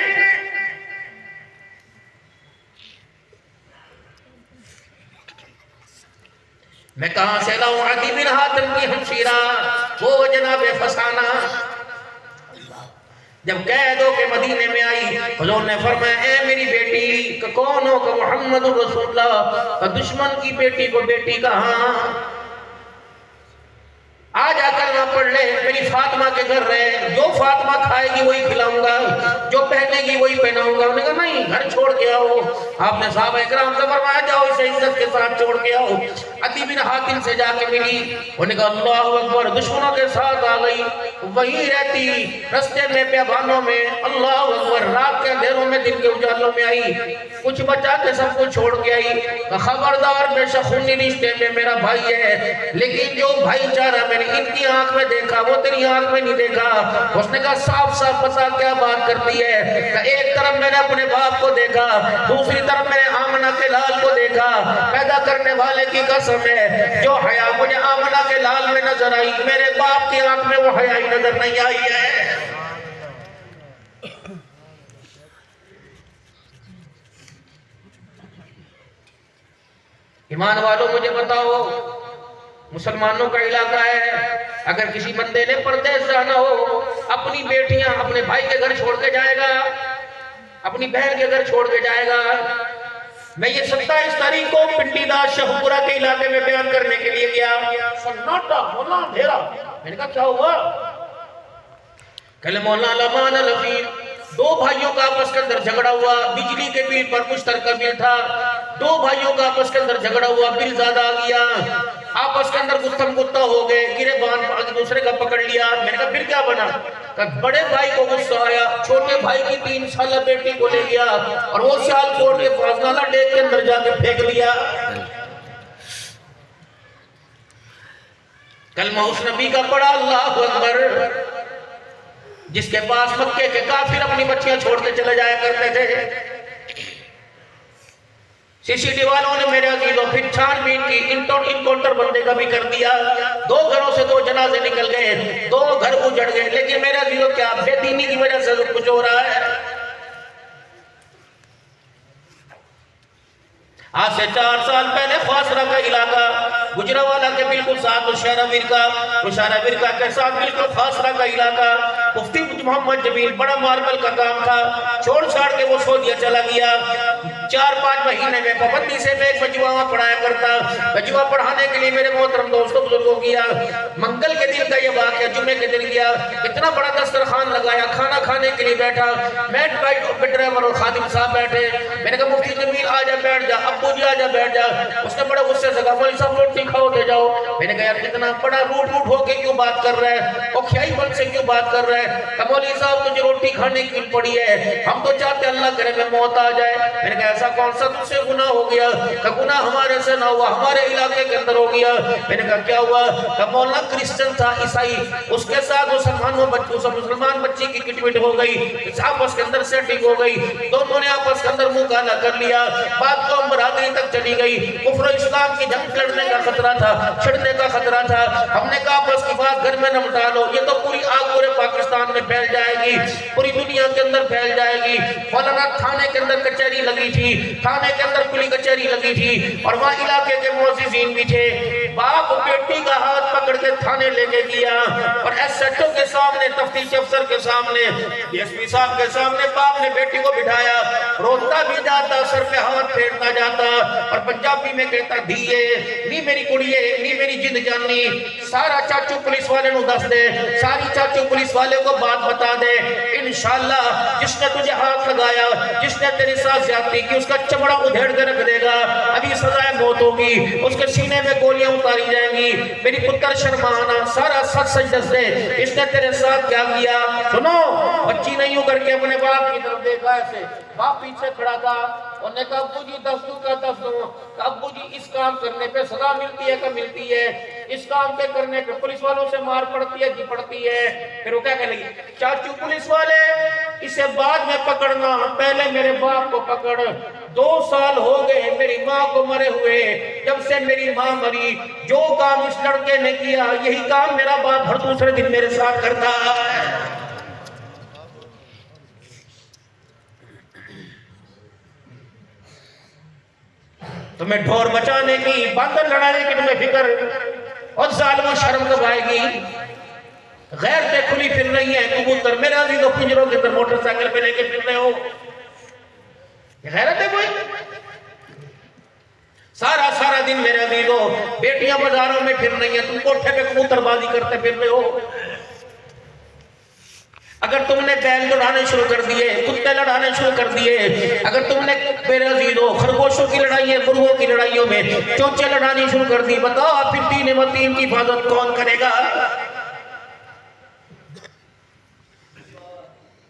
Speaker 1: میں کہاں سے لاؤں عدی بن حاتم کی ہمشیرہ وہ جناب فسانہ۔ جب قید ہو کے مدینے میں آئی، حضور نے فرمایا اے میری بیٹی کہ کون ہو کہ محمد رسول اللہ کہ دشمن کی بیٹی کو بیٹی کہاں، آج آ کر نہ پڑھ لے، میری فاطمہ کے گھر رہے، جو فاطمہ کھائے گی وہی کھلاؤں گا، جو پہنے گی وہی پہناؤں گا۔ انہوں نے کہا نہیں، گھر چھوڑ کے آؤ۔ آپ نے صحابہ اکرام سے فرمایا جاؤ اسے عزت کے ساتھ چھوڑ کے آؤ۔ عدی بن حاتم سے جا کے ملی، انہوں نے کہا اللہ اکبر، دشمنوں کے ساتھ آ گئی، وہیں رہتی، رستے میں بیابانوں میں، اللہ اکبر، رات کے اندھیروں میں دن کے اجالوں میں آئی، کچھ بچا کے سب کچھ چھوڑ کے آئی۔ خبردار بے شک خونی رشتے میں میرا بھائی ہے، لیکن جو بھائی چارہ میں نے ان کی آنکھ میں دیکھا وہ تیری آنکھ میں نہیں دیکھا۔ اس نے کہا صاف صاف بتا کیا بات کرتی ہے، کہ ایک طرف میں نے اپنے باپ کو دیکھا، دوسری طرف میں نے آمنہ کے لال کو دیکھا، پیدا کرنے والے کی قسم ہے جو حیا مجھے آمنہ کے لال میں نظر آئی، میرے باپ کی آنکھ میں وہ حیا ہی نظر نہیں آئی ہے۔ ایمان والوں مجھے بتاؤ، مسلمانوں کا علاقہ ہے، اگر کسی بندے نے پردیس جانا ہو، اپنی بیٹیاں اپنے بھائی کے گھر چھوڑ کے جائے گا، اپنی بہن کے گھر چھوڑ کے جائے گا۔ میں یہ 27 تاریخ کو پنڈی داس شہپورہ کے علاقے میں بیان کرنے کے لیے گیا، سناٹا، مولا اندھیرا۔ میں نے کہا کیا ہوا؟ کہ مولا لمان الفین، 2 بھائیوں کا آپس کے اندر جھگڑا ہوا، بجلی کے بل پر مشترکہ بل تھا، 2 بھائیوں کا آپس کے اندر جھگڑا ہوا، بل زیادہ آ گیا، آپس کے اندر گتھم گتہ ہو گئے، گرے بان دوسرے کا پکڑ لیا۔ میں نے کہا پھر کیا بنا؟ کہ بڑے بھائی کو غصہ آیا، چھوٹے بھائی کی 3 سالہ بیٹی کو لے گیا اور وہ سیال کوٹ کے فاضلہ ڈیک کے اندر جا کے پھینک لیا۔ کلمہ اس نبی کا پڑھا اللہ اکبر جس کے پاس مکے کے کافر اپنی بچیاں چھوڑ کے چلے جایا کرتے تھے۔ سی سی ٹی والوں نے میرے عزیزوں پھر چھان بین کی، انکاؤنٹر بندے کا بھی کر دیا، 2 گھروں سے 2 جنازے نکل گئے، 2 گھر اجڑ گئے، لیکن میرے عزیزوں کیا بے دینی کی وجہ سے کچھ ہو رہا ہے۔ آج سے 4 سال پہلے خواسرہ کا علاقہ، گجرانوالہ کے بالکل ساتھ نوشہرہ ورکا کے ساتھ بالکل خواسرہ کا علاقہ، مفتی محمد جمیل بڑا ماربل کا کام تھا، چھوڑ چھاڑ کے وہ سعودیہ چلا گیا۔ 4-5 مہینے میں پابندی سے میں ایک مجموعہ پڑھایا کرتا۔ مجموعہ پڑھانے کے لیے میرے محترم دوستوں بزرگوں کیا، منگل کے دن کا یہ واقعہ، جمعے کے دن گیا، اتنا بڑا دسترخوان لگایا، کھانا کھانے کے لیے بیٹھا، میٹ بائٹ ڈرائیور اور خادم صاحب بیٹھے۔ میں نے کہا مفتی جمیل آ جا بیٹھ جا، ابو جی آ جا بیٹھ جا۔ اس نے بڑے غصے سے کہا مولوی صاحب روٹی کھاؤ دے جاؤ۔ میں نے کہا یار اتنا بڑا روٹ ہو کے کیوں بات کر رہا ہے، اور کھیائی بل سے کیوں بات کر رہا ہے؟ کہ مولوی صاحب تجھے روٹی کھانے کی پڑی ہے، ہم تو چاہتے اللہ کرے میں موت آ جائے۔ میں نے کہا ایسا کون سا تجھ سے گناہ ہو گیا؟ کہ گناہ ہمارے سے نہ ہوا، ہمارے علاقے کے اندر ہو گیا۔ میں نے کہا کیا ہوا؟ کہ مولانا کرسچن تھا، عیسائی، اس کے ساتھ مسلمان بچی کی کٹوٹ ہو گئی، آپس کے اندر سیٹنگ ہو گئی، دونوں نے آپس کے اندر منہ کالا کر لیا، بات قوم برادری تک چلی گئی، کفر و اسلام کی جنگ لڑنے کا خطرہ تھا، چھڑنے کا خطرہ تھا۔ ہم نے کہا آپس کی بات گھر میں نہ ڈالو، یہ تو پوری آگ پورے پاکستان میں پھیل جائے گی، پوری دنیا کے اندر پھیل جائے گی۔ مولانا تھانے کے اندر کچہری لگی تھی، تھانے کے اندر کلی کچہری لگی تھی، اور وہاں علاقے کے معززین بھی تھے۔ باپ بیٹی کا ہاتھ پکڑ کے تھانے لے کے گیا، اور ایس ایچ او کے سامنے، تفتیش افسر کے سامنے، ایس پی صاحب کے سامنے باپ نے بیٹی کو بٹھایا، روتا بھی جاتا، سر پہ ہاتھ پھیرتا جاتا، اور پنجابی میں کہتا دھیے نی میری کڑیے نی میری جند جانی، سارا چاچو پولیس والے نو دس دے، ساری چاچو پولیس والے کو بات بتا دے، انشاءاللہ جس نے تجھے ہاتھ لگایا، جس نے تیرے ساتھ زیادتی کی، اس کا چمڑا ادھیڑ کے رکھ دے گا، ابھی سزائے موت ہوگی، اس کے سینے میں گولیاں اتاری جائیں گی۔ میری پتر شرمانا، سارا سچ سچ دس دے، اس نے تیرے ساتھ کیا کیا؟ سنو، بچی نہیں ہو کر کے اپنے باپ کی طرف دیکھا ایسے، باپ پیچھے کھڑا تھا، انہوں نے کہا ابو جی دس دوں کا دس دوں، کہ ابو جی اس کام کرنے پہ سزا ملتی ہے کہ ملتی ہے، اس کام کے کرنے پہ پولیس والوں سے مار پڑتی ہے جی پڑتی ہے۔ پھر وہ کیا کہنے لگی، چاچو پولیس والے اسے بعد میں پکڑنا، پہلے میرے باپ کو پکڑ، 2 سال ہو گئے میری ماں کو مرے ہوئے، جب سے میری ماں مری، جو کام اس لڑکے نے کیا یہی کام میرا باپ ہر دوسرے دن میرے ساتھ کرتا ہے۔ تمہیں ڈھور مچانے کی، باندر لڑانے کی تمہیں فکر، اور ظالموں شرم کب آئے گی؟ غیر تے کھلی پھر رہی ہے کبوتر، میرے عزیزوں پنجروں کے اندر موٹر سائیکل پہ لے کے پھر رہے ہو، یہ غیرت ہے کوئی؟ سارا دن میرے عزیزوں بیٹیاں بازاروں میں پھر رہی ہیں، تم کوٹھے پہ کبوتر بازی کرتے پھر رہے ہو۔ اگر تم نے بیل لڑانے شروع کر دیے، کتے لڑانے شروع کر دیے، اگر تم نے میرے عزیزوں خرگوشوں کی لڑائیوں، مرغوں کی لڑائیوں میں چونچے لڑانی شروع کر دی، بتاؤ پھر دین و دین کی حفاظت کون کرے گا؟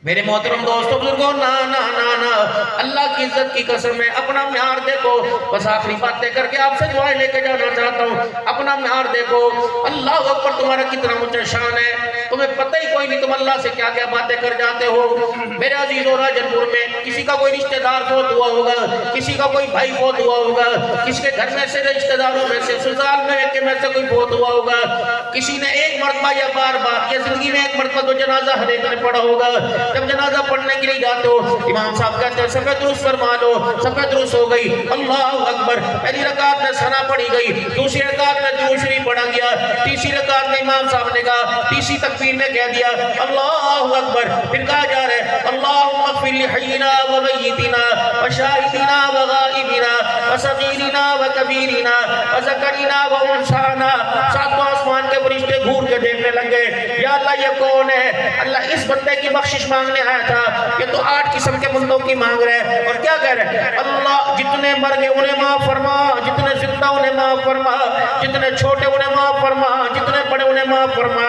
Speaker 1: میرے محترم دوستوں بزرگوں، نا نا نا نا، اللہ کی عزت کی قسم ہے، اپنا معیار دیکھو۔ بس آخری باتیں کر کے آپ سے دعائیں لے کے جانا چاہتا ہوں، اپنا معیار دیکھو۔ اللہ اکبر، تمہارا کتنا اونچا شان ہے، تمہیں پتہ ہی کوئی نہیں تم اللہ سے کیا کیا باتیں کر جاتے ہو۔ میرے عزیزوں، راجن پور میں کسی کا کوئی رشتہ دار فوت ہوا ہوگا، کسی کا کوئی بھائی فوت ہوا ہوگا، کسی کے گھر میں سے رشتہ داروں میں سے سسرال میں سے کوئی فوت ہوا ہوگا، کسی نے ایک مرتبہ یا بار بار یا زندگی میں ایک مرتبہ تو جنازہ ہر ایک نے پڑھا ہوگا۔ جب جنازہ پڑھنے کے لیے جاتے ہو، امام صاحب کہتے ہیں صفحہ درست فرما لو، صفحہ درست ہو گئی، اللہ اکبر، پہلی رکعت میں ثنا پڑھی گئی، دوسری رکعت میں درود شریف پڑھا گیا، تیسری رکعت میں امام صاحب نے کہا، تیسری تکبیر میں کہہ دیا اللہ اکبر، پھر کہا جا رہا ہے اللہم اغفر لحینا و میتنا و شاہدنا و غائبنا و صغیرنا و کبیرنا و ذکرنا و انثانا۔ ساتوں آسمان کے فرشتے گھور کے دیکھنے لگے، یا اللہ یہ کون ہے؟ اللہ اس بندے کی بخشش مانگنے آیا تھا، یہ تو 8 قسم کے بندوں کی مانگ رہے ہیں، اور کیا کہہ رہے ہیں؟ اللہ جتنے مر گئے انہیں معاف فرما، جتنے زندہ انہیں معاف فرما، جتنے چھوٹے انہیں معاف فرما، جتنے بڑے انہیں معاف فرما،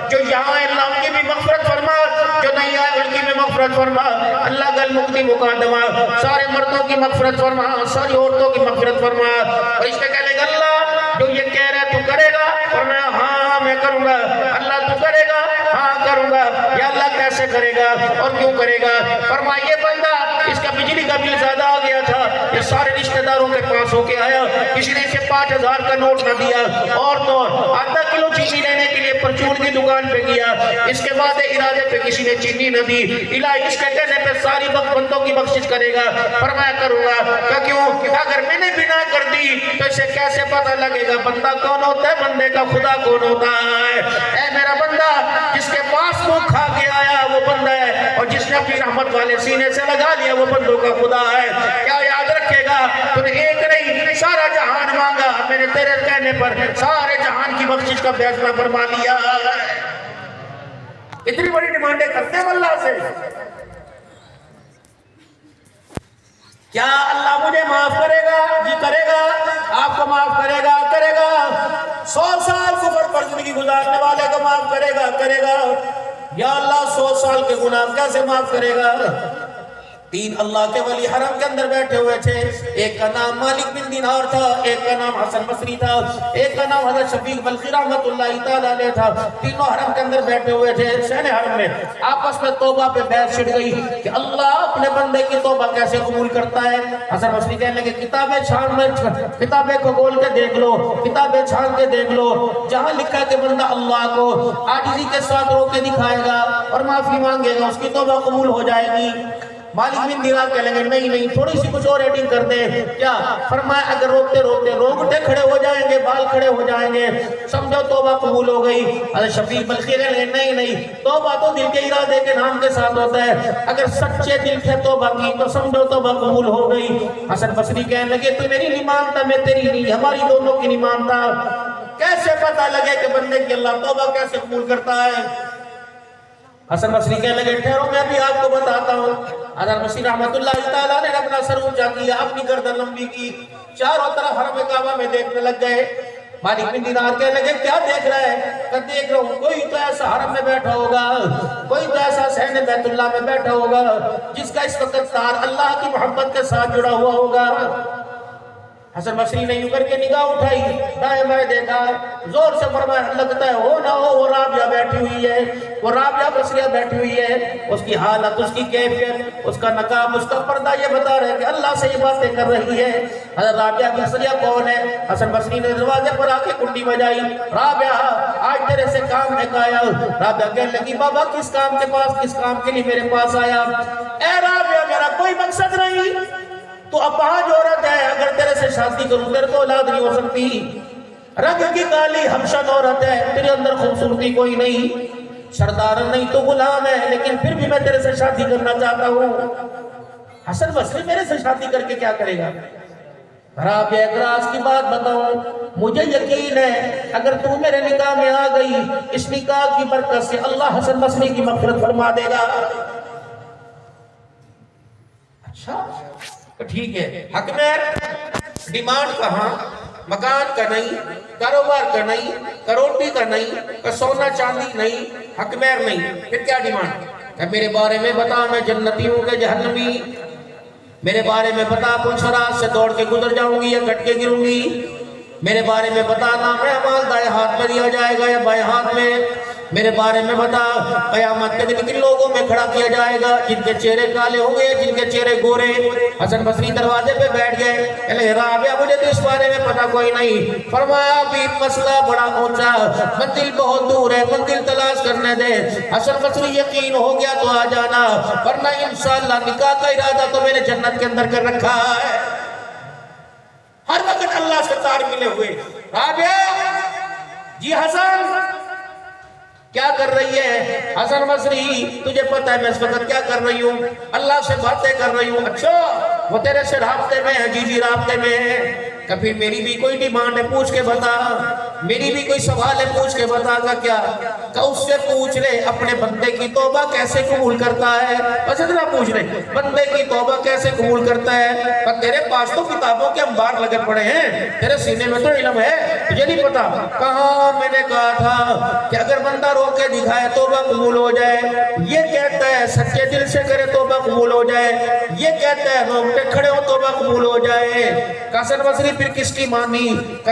Speaker 1: جو یہاں آئے اللہ ان کی بھی مغفرت فرما، جو نہیں آئے ان کی بھی مغفرت فرما۔ اللہ گل مقدی مقدمہ، سارے مردوں کی مغفرت فرما، ساری عورتوں کی مغفرت فرما۔ اور اس کے کہنے گا اللہ جو یہ کہہ رہے تو کرے گا، اور میں کروں گا۔ اللہ تو کرے گا، ہاں کروں گا۔ یا اللہ کیسے کرے گا اور کیوں کرے گا؟ فرمایا یہ بندہ اس کا بجلی کا بل زیادہ آ گیا تھا، یہ سارے رشتہ داروں کے پاس ہو کے آیا، کسی نے اسے 5000 کا نوٹ نہ دیا، اور تو آدھا کلو چینی لینے کے لیے پرچون کی دکان پہ گیا، اس کے بعد ارادے پہ کسی نے چینی نہ دی، الہی اس کے کہنے پہ ساری بندوں کی بخشش کرے گا۔ فرمایا کروں گا، کیوں؟ اگر میں نے بنا کر دی تو سے کیسے پتہ لگے گا بندہ کون ہوتا ہے, بندے کا خدا کون ہوتا ہے؟ اے میرا بندہ, جس کے پاس وہ کھا کے آیا وہ بندہ ہے, اور جس نے اپنی رحمت والے سینے سے لگا لیا وہ بندوں کا خدا ہے. کیا یاد رکھے گا, تو نے ایک نہیں سارا جہان مانگا, میں نے تیرے کہنے پر سارے جہان کی بخشش کا فیصلہ فرما لیا. اتنی بڑی ڈیمانڈیں کرتے ہیں اللہ سے. کیا اللہ مجھے معاف کرے گا؟ جی کرے گا. آپ کو معاف کرے گا؟ کرے گا. 100 سال کفر پر زندگی گزارنے والے کو معاف کرے گا؟ کرے گا. یا اللہ 100 سال کے گناہ کیسے معاف کرے گا؟ 3 اللہ کے ولی حرم کے اندر بیٹھے ہوئے تھے. ایک کا نام مالک بن دینار تھا, ایک کا نام حسن بصری تھا, ایک کا نام حضرت شفیق بلخی رحمت اللہ تعالیٰ علیہ تھا. تینوں حرم کے اندر بیٹھے ہوئے تھے. شہن حرم میں آپس میں توبہ پہ بحث چھڑ گئی کہ اللہ اپنے بندے کی توبہ کیسے قبول کرتا ہے. حسن بصری کہنے لگے کتابیں چھان میں, کتابیں کو کھول کے دیکھ لو, کتابیں چھان کے دیکھ لو, جہاں لکھا ہے کہ بندہ اللہ کو عاجزی کے ساتھ رو کے دکھائے گا اور معافی مانگے گا اس کی توبہ قبول ہو جائے گی. مالک بن دینار کہنے لگے نہیں تھوڑی سی کچھ اور ایڈنگ کر دیں. کیا فرمایا اگر روتے روتے رونگٹے کھڑے ہو جائیں گے, بال کھڑے ہو جائیں گے, سمجھو توبہ قبول ہو گئی. حضرت شفیق بلخی کہنے لگے نہیں توبہ تو دل کے ارادے کے نام کے ساتھ ہوتا ہے, اگر سچے دل سے توبہ کی تو سمجھو توبہ قبول ہو گئی. حسن بصری کہنے لگے تو میری نہیں مانتا, میں تیری نہیں, ہماری دونوں کی نہیں مانتا. کیسے پتہ لگے کہ بندے کی اللہ توبہ کیسے قبول کرتا ہے؟ حسن بصری کہنے لگے ٹھہرو میں بھی آپ کو بتاتا ہوں. حضرت بصری رحمت اللہ تعالیٰ نے اپنا سر اونچا کیا, اپنی گردن لمبی کی, چاروں طرف حرم کعبہ میں دیکھنے لگ گئے. مالک بن دینار کہنے لگے کیا دیکھ رہا ہے؟ کہ دیکھ رہا ہوں کوئی تو ایسا حرم میں بیٹھا ہوگا, کوئی تو ایسا صحن بیت اللہ میں بیٹھا ہوگا جس کا اس وقت تار اللہ کی محبت کے ساتھ جڑا ہوا ہوگا. حسن بصری نے یوں کر کے نگاہ اٹھائی, دائیں بائیں دیکھا, زور سے فرمایا لگتا ہے ہو نہ ہو وہ رابعہ بیٹھی ہوئی ہے, وہ رابعہ بصریہ بیٹھی ہوئی ہے. اس کی حالت, اس کی کیفیت, اس کا نقاب, اس کا پردہ یہ بتا رہے کہ اللہ سے یہ باتیں کر رہی ہے. حضرت رابعہ بصریہ کون ہے؟ حسن بصری نے دروازے پر آ کے کنڈی بجائی, رابعہ آج تیرے سے کام ایک آیا. رابعہ کہنے لگی بابا کس کام کے پاس, کس کام کے لیے میرے پاس آیا؟ اے رابعہ میرا کوئی مقصد نہیں, تو اپاہج عورت ہے, اگر تیرے سے شادی کروں تیرے تو اولاد نہیں ہو سکتی. رنگ کی کالی ہمشن عورت ہے, تیرے اندر خوبصورتی کوئی نہیں, سردار نہیں تو غلام ہے, لیکن پھر بھی میں تیرے سے شادی کرنا چاہتا ہوں. حسن بصری میرے سے شادی کر کے کیا کرے گا؟ رابعہ ایک راز کی بات بتاؤں, مجھے یقین ہے اگر تو میرے نکاح میں آ گئی, اس نکاح کی برکت سے اللہ حسن بصری کی مغفرت فرما دے گا. اچھا ٹھیک ہے. حق میں ڈیمانڈ کہاں؟ مکان کا نہیں, کاروبار کا نہیں, کروڑی کا نہیں, کا سونا چاندی نہیں, حق مہر نہیں, پھر کیا ڈیمانڈ؟ کہ میرے بارے میں بتا میں جنتی ہوں کہ جہنمی, میرے بارے میں بتا پل صراط سے دوڑ کے گزر جاؤں گی یا کٹ کے گروں گی, میرے بارے میں بتا نام اعمال دائیں ہاتھ میں دیا جائے گا یا بائیں ہاتھ میں, میرے بارے میں بتا قیامت کے دن کن لوگوں میں کھڑا کیا جائے گا, جن کے چہرے کالے ہوں گے, جن کے چہرے گورے. حسن بصری دروازے پہ بیٹھ گئے, کہنے رابعہ مجھے تو اس بارے میں پتہ کوئی نہیں. فرمایا بھی مسئلہ بڑا اونچا, منزل بہت دور ہے, منزل تلاش کرنے دے. حسن بصری یقین ہو گیا تو آ جانا, ورنہ انشاءاللہ نکاح کا ارادہ تو میں نے جنت کے اندر کر رکھا ہے. ہر وقت اللہ سے تار ملے ہوئے. رابعہ جی حسن کیا کر رہی ہے؟ حسن بصری تجھے پتہ ہے میں اس وقت کیا کر رہی ہوں؟ اللہ سے باتیں کر رہی ہوں. اچھا وہ تیرے سے رابطے میں ہے؟ جی رابطے میں ہے. کبھی میری بھی کوئی ڈیمانڈ ہے پوچھ کے بتا, میری بھی کوئی سوال ہے پوچھ کے بتا. کا کیا؟ کہ اس سے پوچھ لے اپنے بندے کی توبہ کیسے قبول کرتا ہے. بس اتنا پوچھ لے بندے کی توبہ کیسے قبول کرتا ہے. پر تیرے پاس تو کتابوں کے انبار لگے پڑے ہیں, تیرے سینے میں تو علم ہے, تجھے نہیں پتا. کہاں میں نے کہا تھا کہ اگر بندہ رو کے دکھائے توبہ قبول ہو جائے, یہ کہتا ہے سچے دل سے کرے توبہ قبول ہو جائے, یہ کہتا ہے رونگٹے کھڑے ہو توبہ قبول ہو جائے. حسن بصری پھر کس کی مانی؟ کہ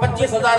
Speaker 1: 25,000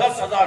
Speaker 1: 10,000,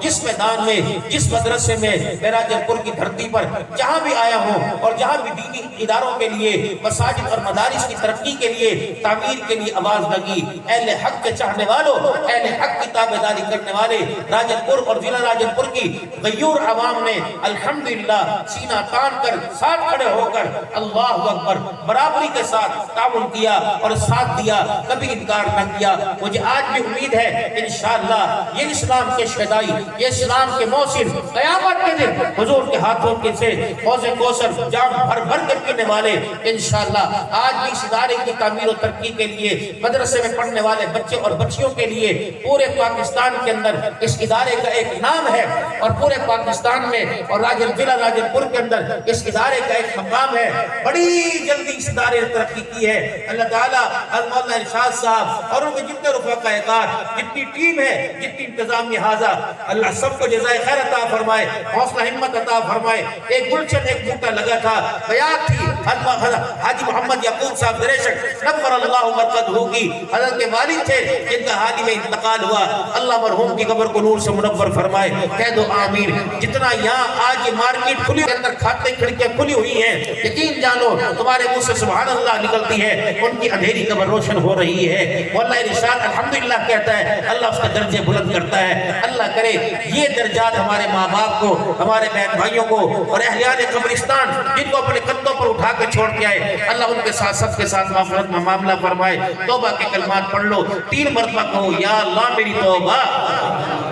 Speaker 1: جس میدان میں جس مدرسے میں راجن پور کی دھرتی پر جہاں بھی آیا ہوں اور جہاں بھی دینی اداروں کے لیے مساجد اور مدارس کی ترقی کے لیے تعمیر کے لیے آواز لگی اہل حق کے چاہنے والوں اہل حق کی تابعداری کرنے والے راجن پور اور ضلع راجن پور کی غیور عوام نے الحمدللہ سینہ تان کر ساتھ کھڑے ہو کر اللہ اکبر برابری کے ساتھ تعاون کیا اور ساتھ دیا کبھی انکار نہ کیا مجھے آج بھی امید ہے انشاءاللہ یہ اسلام کے شہدائی یہ اسلام کے موسم قیامت کے دن حضور کے ہاتھوں کے سے حوض کوثر جام بھر بھر کر پینے والے انشاءاللہ آج بھی اس ادارے کی تعمیر و ترقی کے لیے مدرسے میں پڑھنے والے بچے اور بچیوں کے لیے پورے پاکستان کے اندر اس ادارے کا ایک نام ہے اور پورے پاکستان میں اور ضلع راجن پور کے اندر اس ادارے کا ایک مقام ہے بڑی جلدی اس ادارے نے ترقی کی ہے اللہ تعالیٰ مولانا ارشاد صاحب اور ان کے جتنے رفقائے کار جتنی ٹیم ہے جتنی انتظامی حاضر اللہ سب کو جزائے خیر عطا فرمائے حوصلہ ہمت عطا فرمائے ایک گلشن ایک بوٹا لگا تھا بیعت تھی حاجی محمد یعقوب صاحب دریشک نور اللہ مرقدہ کی حضرت کے والد تھے جن کا حال ہی میں انتقال ہوا اللہ مرحوم کی قبر کو نور سے منور فرمائے کہہ دو آمین جتنا یہاں آج یہ مارکیٹ کھلی کے اندر کھاتے کھڑکیاں کھلی ہوئی ہیں یقین جانو تمہارے منہ سے سبحان اللہ نکلتی ہے ان کی اندھیری قبر روشن ہو رہی ہے واللہ ارشاد الحمدللہ کہتا ہے اللہ اس کا درجے بلند کرتا ہے اللہ کرے یہ درجات ہمارے ماں باپ کو ہمارے بہن بھائیوں کو اور اہلیان قبرستان جن کو اپنے کندھوں پر اٹھا کے چھوڑ کے آئے اللہ ان کے ساتھ سب کے ساتھ مغفرت میں معاملہ فرمائے توبہ کے کلمات پڑھ لو 3 مرتبہ کہو یا اللہ میری توبہ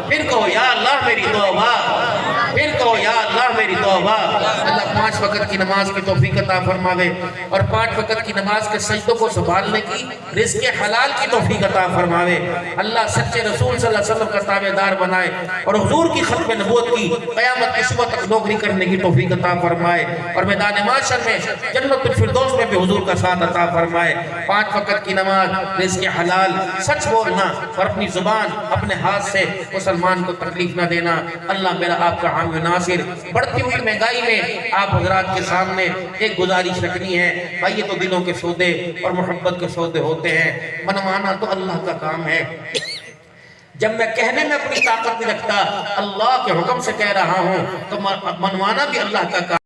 Speaker 1: پھر کہو یا اللہ میری توبہ پھر کہو یا اللہ میری توبہ اللہ 5 وقت کی نماز کی توفیق عطا فرماوے اور 5 وقت کی نماز کے سجدوں کو سنبھالنے کی رزق حلال کی توفیق عطا فرماوے اللہ سچے رسول صلی اللہ علیہ وسلم کا تابعدار بنائے اور حضور کی ختم نبوت کی قیامت کی صبح تک نوکری کرنے کی توفیق عطا فرمائے اور میدان محشر میں جنت الفردوس میں بھی حضور کا ساتھ عطا فرمائے 5 وقت کی نماز رزق حلال سچ بولنا اور اپنی زبان اپنے ہاتھ سے مسلمان کو تکلیف نہ دینا اللہ میرا آپ کا حامی ناصر بڑھتی ہوئی مہنگائی میں آپ حضرات کے سامنے ایک گزارش رکھنی ہے بھائی یہ تو دلوں کے سودے اور محبت کے سودے ہوتے ہیں منوانا تو اللہ کا کام ہے جب میں کہنے میں اپنی طاقت نہیں رکھتا اللہ کے حکم سے کہہ رہا ہوں تو منوانا بھی اللہ کا کام